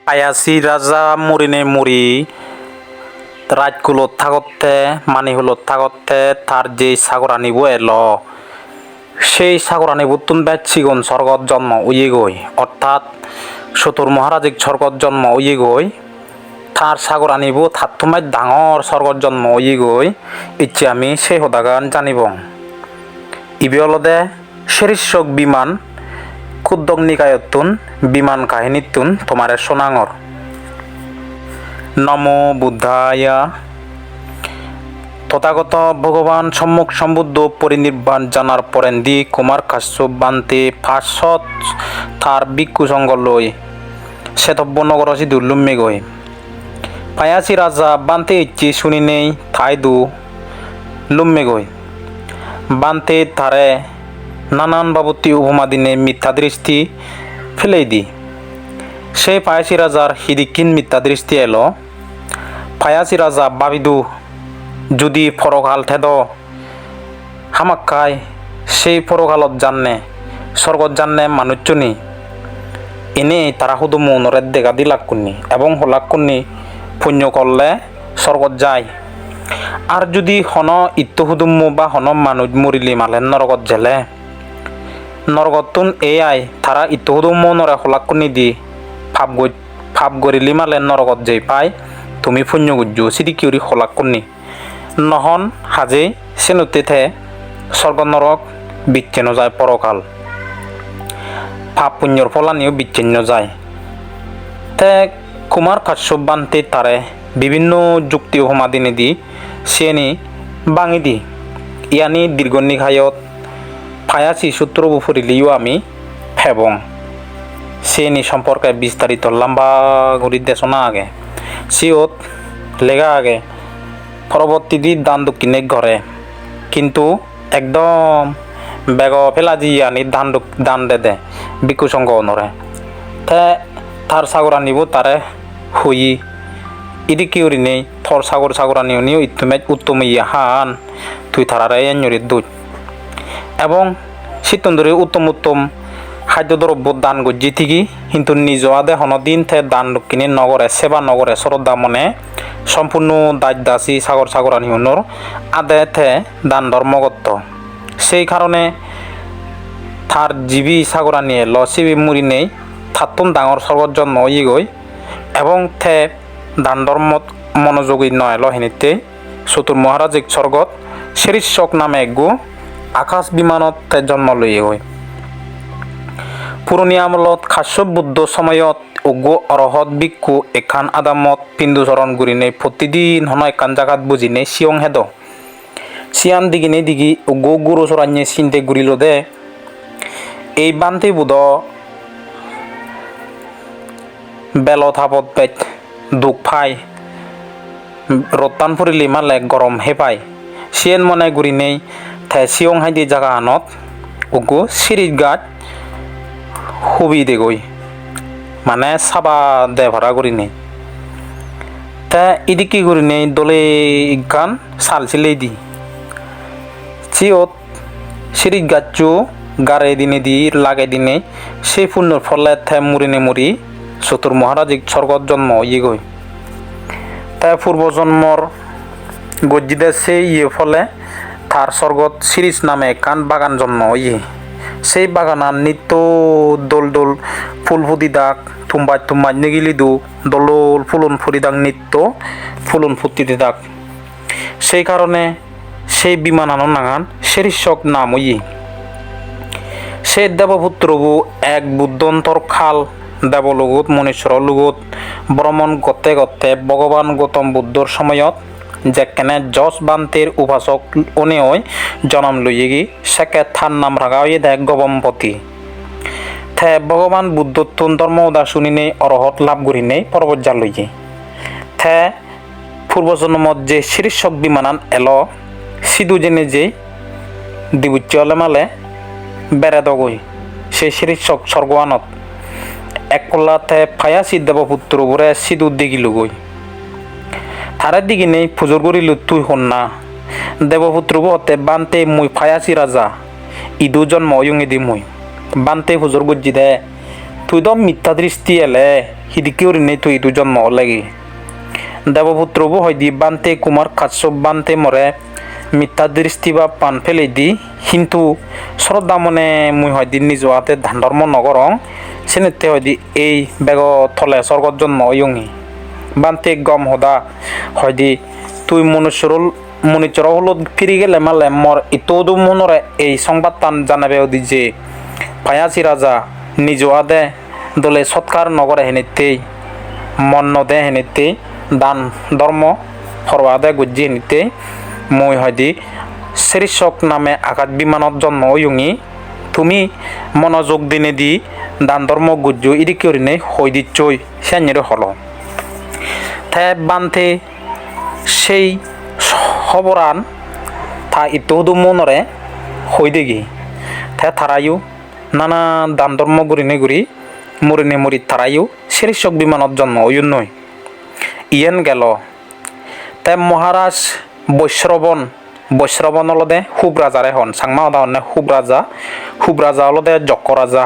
আয়াসি রাজা মরিনে মরি রাজকুলত থাকতে মানিহুলত থাকতে তার যে সাগর আনিব এলো সেই সাগর আনিব তুন বেচিগুন স্বর্গত জন্ম উয়ে গই অর্থাৎ সতুর মহারাজিক স্বর্গত জন্ম উয়ে গই তার সাগর আনিব তার তোমার ডাঙর স্বর্গত জন্ম উয়ে গই ইচ্ছে আমি সেই হদাগান জানিব ইবি অলদে শীর্ষক বিমান ক্ষুদ্র নিকায়তুন বিমান কাহিনীতুন তোমারে সোনাঙর নমো বুদ্ধায়া তথাগত ভগবান সম্মুখ সম্বুদ্ধ পরিনির্বাণ জানার পরেন্দি কুমার কাশ্যপ বান্তে ফাঁসত তার ভিক্ষু সঙ্গ লই শ্বেতব্য নগর সিদুল্লুম্মে গই পায়াসি রাজা বান্তে ইচ্ছি শুনি নেই থাই দু লুম্মে গই বান্তে তারে নানান বাবতী উপমা দিনে মিথ্যা দৃষ্টি ফেলেই দি সেই পায়াসি রাজার হিদিকিন মিথ্যা দৃষ্টি এলো পায়াসি রাজা বাবিদু যদি ফরকাল ঠেদ হামাক্কায় সেই ফরকালত জাননে স্বর্গত জাননে মানুষজনী এনে তারা শুধু মৌনরের দেখা দি লাগ কুন্নি এবং হলাক কুন্নি পুণ্য করলে স্বর্গত যায় আর যদি হন ইত্য হুদুম্মু বা হন মানুষ মরিলি মালেন নরগত জেলে নরগতুন আই তারা ইত্য হুদুম্মু নরে হলাক কুন্নি দি ফাপ গরিলি মালেন নরগত যেই পায় তুমি পুণ্য গুজ্জু সিদি কিউরি হলাক কুন্নি নহন হাজে সেনুতে থে স্বর্গ নরক বিচ্ছিন্ন যায় পরকাল পাপ পুণ্যর ফলানিও বিচ্ছিন্ন যায় তে কুমার কাশ্যপ বান্তে তারে বিভিন্ন যুক্তি উপমা দিনে দি সিয়েনি বাঙি দি ইয়ানি দীর্ঘ নিঘায়ত ফায়াসি সূত্র বুফরিলিও আমি ফেবং সিয়েনি সম্পর্কে বিস্তারিত লম্বা ঘুরি দেশনা আগে সিওত লেগা আগে পরবর্তী দিন দান দক্ষিণে ঘরে কিন্তু একদম বেগ ফেলা জিয়ানি দান দে বিকু সঙ্গ নরে তে তার সাগর আনিব তারে হুই ইদি কিউরি নেই থর সাগর আনিও নিও উত্তম হান তুই তারারে এঞ্জরি দুধ এবং শীতন্দরে উত্তম খাদ্য দ্রব্য দান গজ্জি থিকি কিন্তু নিজ আদে হনদিন থে দান দক্ষিণে নগরে সেবা নগরে শ্রদ্ধা মনে সম্পূর্ণ দাসী সাগর আনিউনর আদে থে দান ধর্মগত সেই কারণে তার জীবী সাগর আনিয়ে লসিবি মুড়ি নেই থাতুন ডাঙর স্বর্গত জন্ম ই গই এবং থে দান ধর্মত মনোযোগী নয় লহিনীতে চতুর মহারাজিক স্বর্গত শীর্ষক নামে একগু আকাশ বিমানত তে জন্ম লইয়ে গই পুরনি আমলত কাশ্যপ বুদ্ধ সময়ত উগ্র অরহত ভিক্ষু এখান আদামত পিন্দুচরণ গুরিনে প্রতিদিন হন এখান জাগাত বুঝিনে সিয়ং হেদ সিয়ান দিগিনে দিগি উগ্র গুরু চরান্যে চিন্তে গুরিল দে এই বান্তি বুধ বেল থাপত পেট দুখ ফাই রত্তান ফুরিলি মালে গরম হেপাই সিয়েন মনে গুরিনেই থে সিয়ং হাইদি জাগা আনত উগ্র সিরিজ গাছ হুবি দে গই মানে সাবা দে ভাড়া করি নেই তা ইদিকি করি নেই দলে গান সাল সিলেই দি চিয়ত সিরিজ গাছু গাড়ে দিনে দি লাগে দিনে সেই পুণ্যর ফলে থে মুরিনে মুড়ি চতুর মহারাজিক স্বর্গত জন্ম ইয়ে গই তাই পূর্বজন্মর গজ্জিদে সেই ইয়ে ফলে তার স্বর্গত সিরিজ নামে কান বাগান জন্ম ইয়ে সেই বাগানার নিত্য দোল ফুল ফুদি দাগ তুম্বাই নেগিলি দু দোল ফুলন ফুরি দাগ নিত্য ফুলন ফুটিতে দাগ সেই কারণে সেই বিমান আনো নাগান শীর্ষক নাম ই সেই দেবপুত্রবু এক বুদ্ধন্তর খাল দেবলোগত মনীশ্বর লোগত ভ্রমণ গতে ভগবান গৌতম বুদ্ধর সময়ত যেখানে যশ বান্তের উপাসক অনেয় জন্ম লইয়েগি সেকে থার নাম রাগাই দেখ গবম্পতি থে ভগবান বুদ্ধত্বন ধর্ম উদা শুনি নেই অরহত লাভ করি নেই পর্বত যা লইয়ে থে পূর্বজন্মত যে শীর্ষক বিমানান এলো সিধু জেনে যে দিবুচ্চলে মালে বেড়ে দগই সেই শীর্ষক স্বর্গানত একলাতে ফায়াসি দেবপুত্র বরে সিধু দিগিল গই তারে দিকে নেই পুজোর করিল তুই হন না দেবপুত্র হতে বান্তে মুই ফায়াসি রাজা ইদু জন্ম ইয়ঙে দি মুই বান্তে পুজোর গজ্জি দে তুই তো মিথ্যা দৃষ্টি এলে হিদিকেও রিনে তুই দু জন্ম লাগি দেবপুত্রবু হয়দি বান্তে কুমার কাশ্যপ বান্তে মরে মিথ্যা দৃষ্টি বা পান ফেলে দি কিন্তু শ্রদ্ধা মনে মুই হয়দি নিজ হাতে ধান ধর্ম নগরং সেনেতে হয়দি এই বেগ থলে স্বর্গত জন্ম ইয়ঙি বান্তে গম হদা হয়দি তুই মনুষ্যর হলত ফিরি গেলে মালে মর ইতদু মনরে এই সংবাদ তান জানাবে ওদি যে ফায়াসি রাজা নিজ আদে দলে সৎকার নগরে হেনিতেই মন্ন দে হেনিতেই দান ধর্ম ফরওয়াদে গুজ্জি হেনিতেই মই হয়দি শ্রীশক নামে আকাশ বিমানত জন্ম ইয়ঙি তুমি মনোযোগ দিনে দি দান ধর্ম গুজ্জু ইদিকে হই দিচ্ছই সেঞ্জের হল থে বান্তে সেই খবরান থা ইতদু মনরে হই দেগি থে থারায়ু নানা দান ধর্ম গুরিনে গুরি মুরিনে মুরি থারায়ু শ্রীশক বিমানত জন্ম ইয়ুন নই ইয়েন গেল তে মহারাজ বৈশ্রবণ অলদে হুব রাজারে হন সাংমা উদাহরণে হুব রাজা অলদে জক্ক রাজা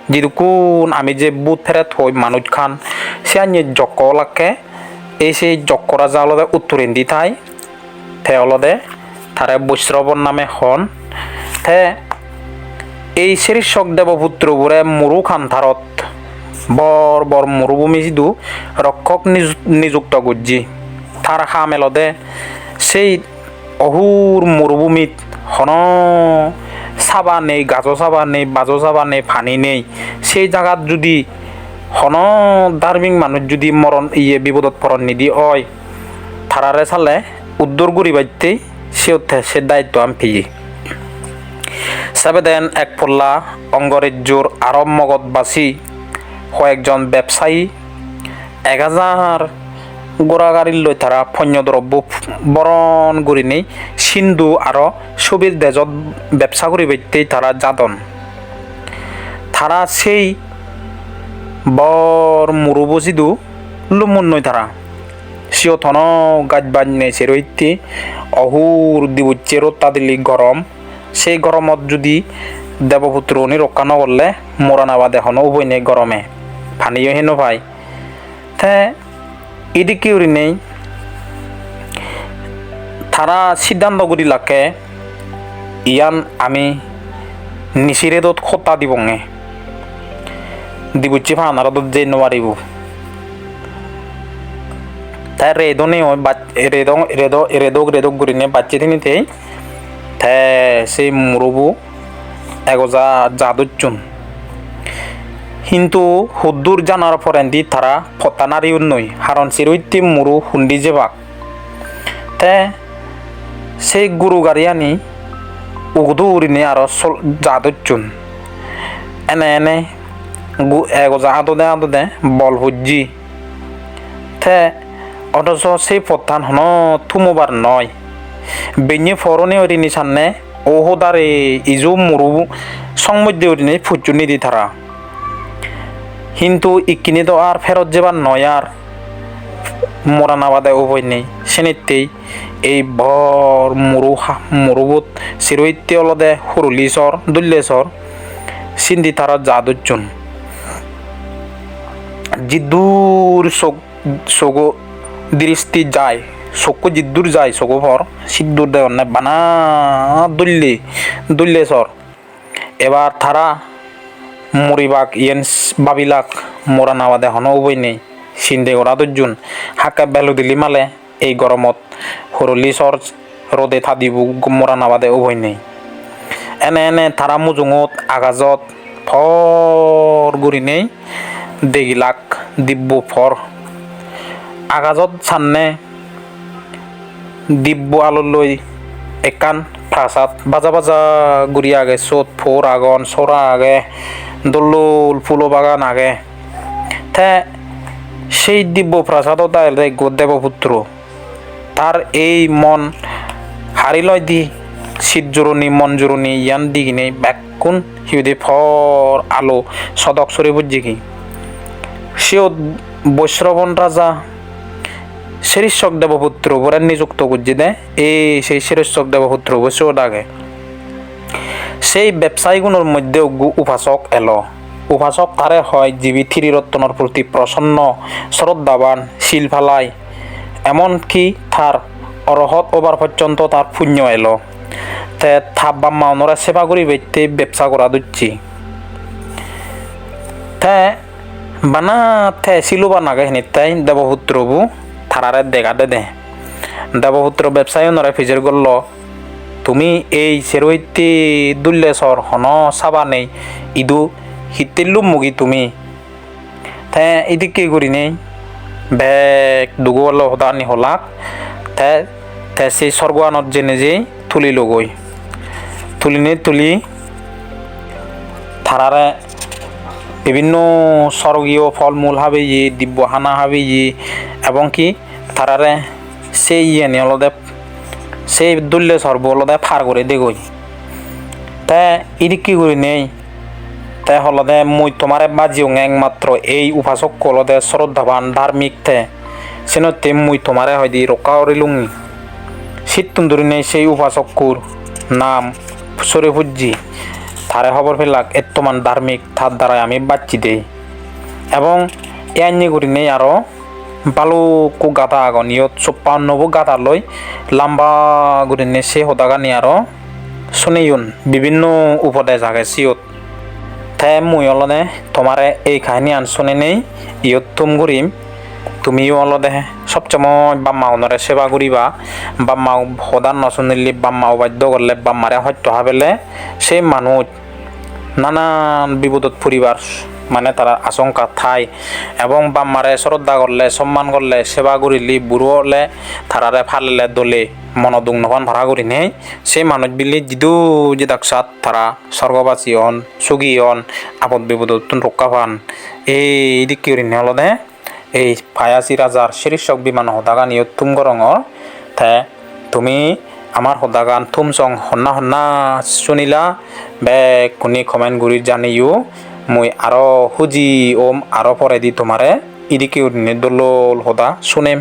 যিদুকুন আমি যে বুথ ফেরে থই মানুষ খান সে আনি জক্ক লাকে এই সেই জক্ক রাজা অলদে উত্তরেন্দি থাই থে অলদে তারে বৈশ্রবণ নামে হন থে এই শ্রীশক দেবপুত্র বুড়ে মুরু খান থারত বর মরুভূমি সিধু রক্ষক নিযুক্ত গুজ্জি তার খামেলদে সেই অহুর মরুভূমিত হন চাবা নেই গাজো চাবা নেই বাজো চাবা নেই পানি নেই সেই জায়গাত যদি হন ধার্মিক মানুষ যদি মরণ বিপদত পরণ নিদি হয় থারারে চালে উদ্দর গুড়ি বাইতেই সে দায়িত্ব আমি ফিয়ে সেবেদেন এক পল্লা অঙ্গরাজ্যর আরব মগধ বাসী কয়েকজন ব্যবসায়ী 1000 গোড়াগাড়ির লৈ তারা পণ্যদ্রব্য বরণ করি নেই সিন্ধু আর ছবির দেজত ব্যবসা করি বাইতেই তারা যাদন তারা সেই বর মুরুবজিদু লুমুন নই তারা সিও থন গাছ বাজনে সেরইতে অহুর দিবুচ্ছে রোত্তা দিলি গরম সেই গরমত যদি দেবপুত্র উনি রক্ষা নগরলে মরানাবাদ এখনো উভয় নেই গরমে পানিও হেনো ভাই তে এদিকে উড়ি নেই তারা সিদ্ধান্ত করি লাকে ইয়ান আমি নিশিরেদত খতা দিবঙে দিবুচ্ছি ফানারত যে নোৱাৰিব তাই রেদনে রেদক গুরিনে বাচ্চা থিনিতে থে সেই মুরুবু এগোজা জাদুচ্চুন কিন্তু হুদ্দুর জানার পরেন্দি তারা ফতানারি উন্নই হারণ চিরইতি মুরু হুন্ডি যেবাক তে সেই গুরু গাড়িয়ানি উগদু উড়িনে আরো জাদুচ্চুন এনে এগোজা আদদে বল হুজ্জি তে অথচ সেই পত্তান হন থুমোবার নয় বেnye ফরনে ওরিনি সামনে ওহদারে ইজু মুরু সংমধ্যে ওরিনে ফুচুনি দি তারা কিন্তু ইকিনি তো আর ফেরত যাবার নয় আর মরানাবাদে উভয় নেই সেনিতেই এই বর মুরুবুত চিরইতে অলদে হুরুলিসর দুল্লেসর সিন্ধি তারা জাদুচ্চুন জিদ্দুর সগো দৃষ্টি যায় চকু জিদ্দুর যায় চকু ফর সিদ্দুর দেওয়ার নাই বানা দুল্লে সর এবার তারা মরিবাক ইয়েন বাবিলাক মোরা নাবাদে হন উভয় নেই সিন্ধে গোড়া দুজন হাকা বেলু দিলি মালে এই গরমত হরলি সর রোদে থাদিব মোরা নাবাদে উভয় নেই এনে তারা মুজুঙত আগাজত ফর গুড়ি নেই দেগিলাক দিব্য ফর আগাজত সামনে দিব্য আলো লই একান প্রাসাদ বাজা গুড়ি আগে চোত ফোর আগন সরা আগে দোল্লুল ফুলো বাগান আগে তে সেই দিব্য প্রাসাদত দেবপুত্র তার এই মন হারিলয় দি শীত জোরণী মন জোরণী ইয়ান দিগিনে ব্যাকুন হিউদে ফর আলো সদক সরে বুঝছি কি সেও বৈশ্রবণ রাজা শ্রীশক দেবপুত্র বরে নিযুক্ত করছি দে এই সেই শ্রীশক দেবপুত্র বসেও ডাকে সেই ব্যবসায়ীগুলোর মধ্যে উপাসক এলো উপাসক তারে হয় জীবী থিরিরত্তনের প্রতি প্রসন্ন শ্রদ্ধাবান শিলফালাই এমনকি তার অরহত ওবার পর্যন্ত তার পুণ্য এলো তে থাপ বাম্মা ওনরা সেবা করি বেতে ব্যবসা করা দিচ্ছি তে বানা তে সিলুবা নাগে হিনিতাই দেবপুত্রবু থারারে দেখা দে দেবপুত্র ব্যবসায়ী ওনরা ফিজের গল্ল তুমি এই সেরৈতি দুল্লেশ্বর হন চাবা নেই ইদু হিতিল্লু মুগি তুমি তে ইদি কি করি নেই বেগ দুগল হদানি হলাক তে তে সেই স্বর্গানত যে নিজেই তুলি লগই তুলি থারারে বিভিন্ন স্বর্গীয় ফলমূল হবে ইয়ে দিব্যহানা হবে ইয়ে এবং কি থারারে সেই ইয়ে নিয়ে অলদে সেই দুল্লে সর্ব অলদে ফার করে দেগই তে ইদি কি করি নেই তে হলদে মুই তোমারে বাজিও একমাত্র এই উপাসক কলদে শ্রদ্ধাবান ধার্মিক তে সেনতে মুই তোমারে হয়দি রক্ষা করিলুঙি শীত ধরি নেই সেই উপাসককুর নাম সরে পুজ্জি তারে খবর পেলাক এত্তমান ধার্মিক তার দ্বারাই আমি বাচ্চি দেই এবং এনি করি নেই আরও বালুকু গাথা আগন ইয়ত ৫৪ গাথা লই লাম্বা করি নেই সে হতাগানি আরও শুনিউন বিভিন্ন উপদেশ আগে সিয়ত তে মুই অলদে তোমারে এই কাহিনী আন শুনে নেই ইয়ত তুম করিম তুমিও অলদে সবসময় বাম্মা ওনরে সেবা করিবা বাম্মা সদান নশুনিলি বাম্মাও বাধ্য করলে বাম্মারে হত্যা হাবেলে সেই মানুষ নানান বিপদত পরিবার মানে তারা আশঙ্কা থাই এবং বাম্মারে শ্রদ্ধা করলে সম্মান করলে সেবা করিলি বুড়ো হলে তারারে ফালিলে দলে মনদুং নখন ভাড়া করি নেই সেই মানুষ বিলি যিদু যে দাকসাত তারা স্বর্গবাসী হন সুগী হন আপদ বিপদত রক্ষা পান এই দিক করি নে হলদে এই ফায়াসি রাজার শীর্ষক বিমান হদাগান ইয়ত তুম গরঙর তে তুমি আমার হদাগান তুম চং হন্না শুনিলা বে কোনি কমেন্ট গুড়ি জানিও মুই আরো হুজি ওম আরো পরে দি তোমারে ইদিকে দোল হদা শুনেম।